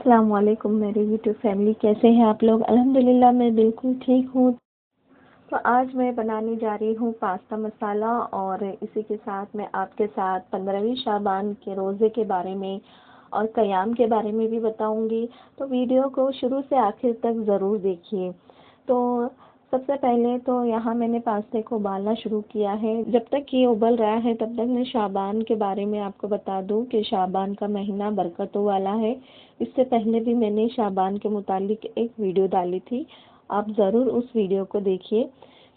السلام علیکم میری یوٹیوب فیملی، کیسے ہیں آپ لوگ؟ الحمدللہ میں بالکل ٹھیک ہوں۔ تو آج میں بنانے جا رہی ہوں پاستا مسالہ، اور اسی کے ساتھ میں آپ کے ساتھ 15ویں شعبان کے روزے کے بارے میں اور قیام کے بارے میں بھی بتاؤں گی۔ تو ویڈیو کو شروع سے آخر تک ضرور دیکھیے۔ تو سب سے پہلے تو یہاں میں نے پاستے کو ابالنا شروع کیا ہے۔ جب تک یہ ابل رہا ہے تب تک میں شعبان کے بارے میں آپ کو بتا دوں کہ شعبان کا مہینہ برکتوں والا ہے۔ اس سے پہلے بھی میں نے شعبان کے متعلق ایک ویڈیو ڈالی تھی، آپ ضرور اس ویڈیو کو دیکھیے،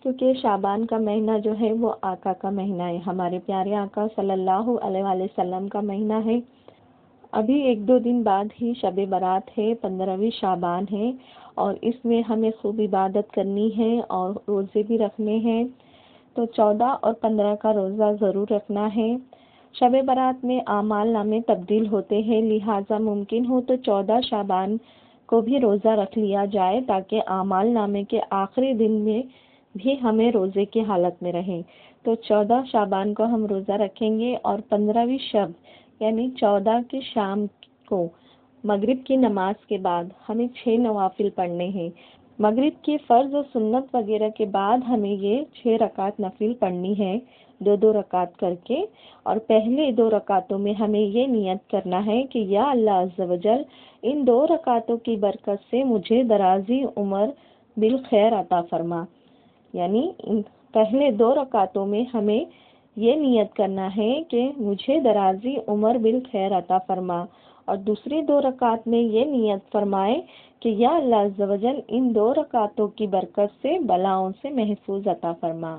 کیونکہ شعبان کا مہینہ جو ہے وہ آقا کا مہینہ ہے، ہمارے پیارے آقا صلی اللہ علیہ وآلہ وسلم کا مہینہ ہے۔ ابھی 1-2 دن بعد ہی شب برات ہے، 15ویں شعبان ہے، اور اس میں ہمیں خوب عبادت کرنی ہے اور روزے بھی رکھنے ہیں۔ تو 14 اور 15 کا روزہ ضرور رکھنا ہے۔ شب برات میں اعمال نامے تبدیل ہوتے ہیں، لہٰذا ممکن ہو تو 14 شعبان کو بھی روزہ رکھ لیا جائے تاکہ اعمال نامے کے آخری دن میں بھی ہمیں روزے کی حالت میں رہیں۔ تو 14 شعبان کو ہم روزہ رکھیں گے، اور 15ویں شب یعنی 14 کی شام کو مغرب کی نماز کے بعد ہمیں 6 نوافل پڑھنے ہیں۔ مغرب کی فرض و سنت وغیرہ کے بعد ہمیں یہ 6 رکعت نفل پڑھنی ہے، 2 رکعت کر کے، اور پہلے 2 رکعتوں میں ہمیں یہ نیت کرنا ہے کہ یا اللہ عز و جل ان 2 رکعتوں کی برکت سے مجھے درازی عمر بالخیر عطا فرما۔ یعنی پہلے 2 رکعتوں میں ہمیں یہ نیت کرنا ہے کہ مجھے درازی عمر بالخیر عطا فرما، اور دوسری 2 رکعت میں یہ نیت فرمائے کہ یا اللہ عز و جل ان 2 رکعتوں کی برکت سے بلاؤں سے محفوظ عطا فرما۔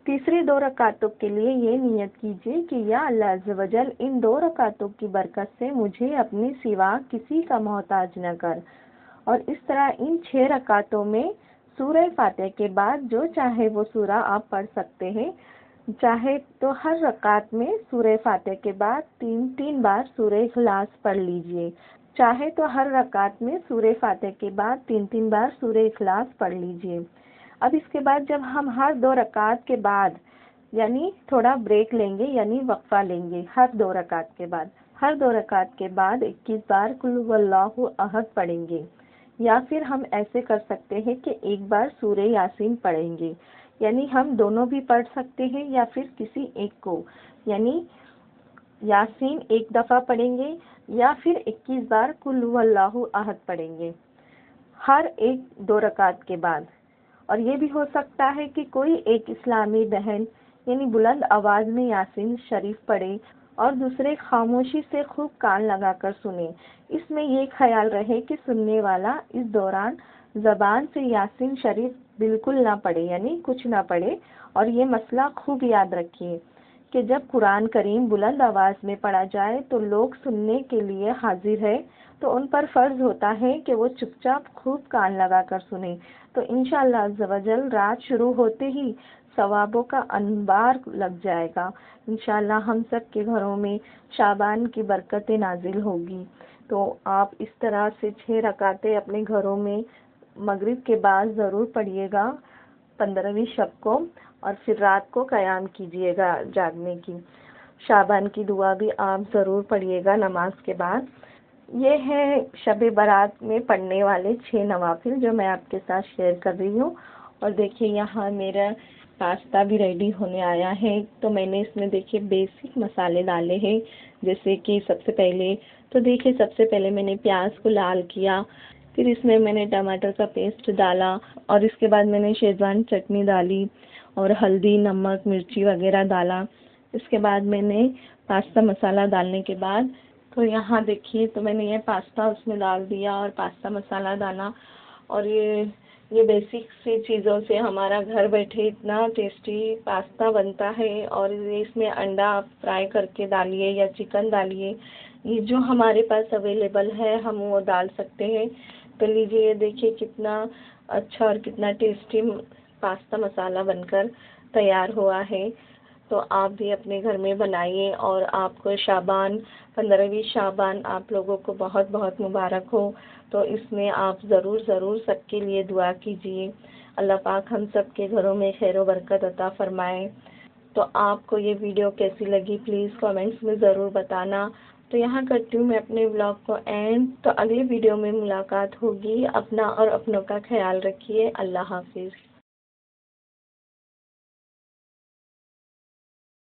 تیسری 2 رکعتوں کے لیے یہ نیت کیجیے کہ یا اللہ عز و جل ان 2 رکعتوں کی برکت سے مجھے اپنے سوا کسی کا محتاج نہ کر۔ اور اس طرح ان 6 رکعتوں میں سورہ فاتحہ کے بعد جو چاہے وہ سورہ آپ پڑھ سکتے ہیں، چاہے تو ہر رکعت میں سورہ فاتحہ کے بعد 3 بار سورہ اخلاص پڑھ لیجئے، چاہے تو ہر رکعت میں سورہ فاتحہ کے بعد 3 بار سورہ اخلاص پڑھ لیجئے۔ اب اس کے بعد جب ہم ہر 2 رکعت کے بعد یعنی تھوڑا بریک لیں گے، یعنی وقفہ لیں گے، ہر 2 رکعت کے بعد 21 بار قل هو اللہ احد پڑھیں گے، یا پھر ہم ایسے کر سکتے ہیں کہ 1 بار سورہ یاسین پڑھیں گے، یعنی ہم دونوں بھی پڑھ سکتے ہیں، یا پھر کسی ایک کو، یعنی یاسین 1 دفعہ پڑھیں گے یا پھر 21 بار قل هو اللہ احد پڑھیں گے ہر 2 رکعت کے بعد۔ اور یہ بھی ہو سکتا ہے کہ کوئی ایک اسلامی بہن یعنی بلند آواز میں یاسین شریف پڑھے اور دوسرے خاموشی سے خوب کان لگا کر سنے۔ اس میں یہ خیال رہے کہ سننے والا اس دوران زبان سے یاسین شریف بالکل نہ پڑھے، یعنی کچھ نہ پڑھے۔ اور یہ مسئلہ خوب یاد رکھیے کہ جب قرآن کریم بلند آواز میں پڑھا جائے تو لوگ سننے کے لیے حاضر ہے، تو ان پر فرض ہوتا ہے کہ وہ چپ چاپ خوب کان لگا کر سنیں۔ تو انشاءاللہ عز و جل رات شروع ہوتے ہی ثوابوں کا انبار لگ جائے گا۔ انشاءاللہ ہم سب کے گھروں میں شعبان کی برکتیں نازل ہوگی۔ تو آپ اس طرح سے 6 رکعتیں اپنے گھروں میں مغرب کے بعد ضرور پڑھیے گا 15ویں شب کو، اور پھر رات کو قیام کیجیے گا جاگنے کی۔ شعبان کی دعا بھی آپ ضرور پڑھیے گا نماز کے بعد۔ یہ ہے شب برات میں پڑھنے والے 6 نوافل جو میں آپ کے ساتھ شیئر کر رہی ہوں۔ اور دیکھیے یہاں میرا پاستا بھی ریڈی ہونے آیا ہے، تو میں نے اس میں دیکھیے بیسک مسالے ڈالے ہیں، جیسے کہ سب سے پہلے میں نے پیاز کو لال کیا، پھر اس میں نے ٹماٹر کا پیسٹ ڈالا، اور اس کے بعد میں نے شیزوان چٹنی ڈالی اور ہلدی، نمک، مرچی وغیرہ ڈالا۔ اس کے بعد میں نے پاستا مسالہ ڈالنے کے بعد تو یہاں دیکھیے تو میں نے یہ پاستا اس میں ڈال دیا اور پاستا مسالہ ڈالا، اور یہ بیسک سی چیزوں سے ہمارا گھر بیٹھے اتنا ٹیسٹی پاستا بنتا ہے۔ اور اس میں انڈا فرائی کر کے ڈالیے یا چکن ڈالیے، یہ جو ہمارے پاس اویلیبل ہے ہم وہ ڈال سکتے ہیں۔ تو لیجیے یہ دیکھیے کتنا اچھا اور کتنا ٹیسٹی پاستا مسالہ بن کر تیار ہوا ہے۔ تو آپ بھی اپنے گھر میں بنائیے، اور آپ کو شعبان 15ویں شعبان آپ لوگوں کو بہت بہت مبارک ہو۔ تو اس میں آپ ضرور سب کے لیے دعا کیجیے، اللہ پاک ہم سب کے گھروں میں خیر و برکت عطا فرمائے۔ تو آپ کو یہ ویڈیو کیسی لگی پلیز کامنٹس میں ضرور بتانا، تو یہاں کرتی ہوں میں اپنے ولاگ کو اینڈ. تو اگلی ویڈیو میں ملاقات ہوگی. اپنا اور اپنوں کا خیال رکھیے. اللہ حافظ.